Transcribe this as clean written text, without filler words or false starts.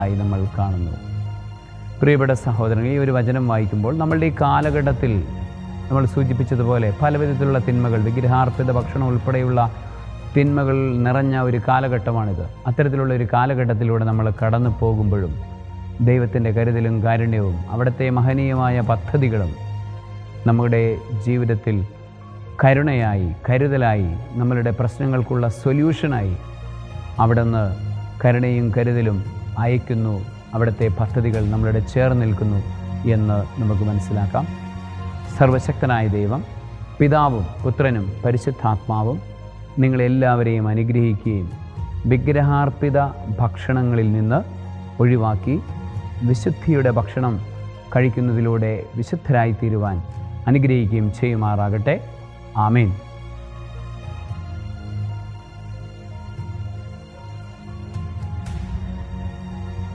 ആയി നമ്മൾ കാണുന്നു. പ്രിയപ്പെട്ട സഹോദരങ്ങൾ, ഈ ഒരു വചനം വായിക്കുമ്പോൾ നമ്മളുടെ ഈ കാലഘട്ടത്തിൽ നമ്മൾ സൂചിപ്പിച്ചതുപോലെ പലവിധത്തിലുള്ള തിന്മകൾ, വിഗ്രഹാർപ്പിത ഭക്ഷണം ഉൾപ്പെടെയുള്ള തിന്മകൾ നിറഞ്ഞ ഒരു കാലഘട്ടമാണിത്. അത്തരത്തിലുള്ള ഒരു കാലഘട്ടത്തിലൂടെ നമ്മൾ കടന്നു പോകുമ്പോഴും ദൈവത്തിൻ്റെ കരുതലും കാരുണ്യവും അവിടുത്തെ മഹനീയമായ പദ്ധതികളും നമ്മുടെ ജീവിതത്തിൽ കരുണയായി, കരുതലായി, നമ്മളുടെ പ്രശ്നങ്ങൾക്കുള്ള സൊല്യൂഷനായി അവിടുന്ന് കരുണയും കരുതലും അയക്കുന്നു. അവിടുത്തെ പദ്ധതികൾ നമ്മളുടെ ചേർന്ന് നിൽക്കുന്നു എന്ന് നമുക്ക് മനസ്സിലാക്കാം. സർവശക്തനായ ദൈവം, പിതാവും പുത്രനും പരിശുദ്ധാത്മാവും നിങ്ങളെല്ലാവരെയും അനുഗ്രഹിക്കുകയും വിഗ്രഹാർപ്പിത ഭക്ഷണങ്ങളിൽ നിന്ന് ഒഴിവാക്കി വിശുദ്ധിയുടെ ഭക്ഷണം കഴിക്കുന്നതിലൂടെ വിശുദ്ധരായി തീരുവാൻ അനുഗ്രഹിക്കുകയും ചെയ്യുമാറാകട്ടെ. ആമേൻ.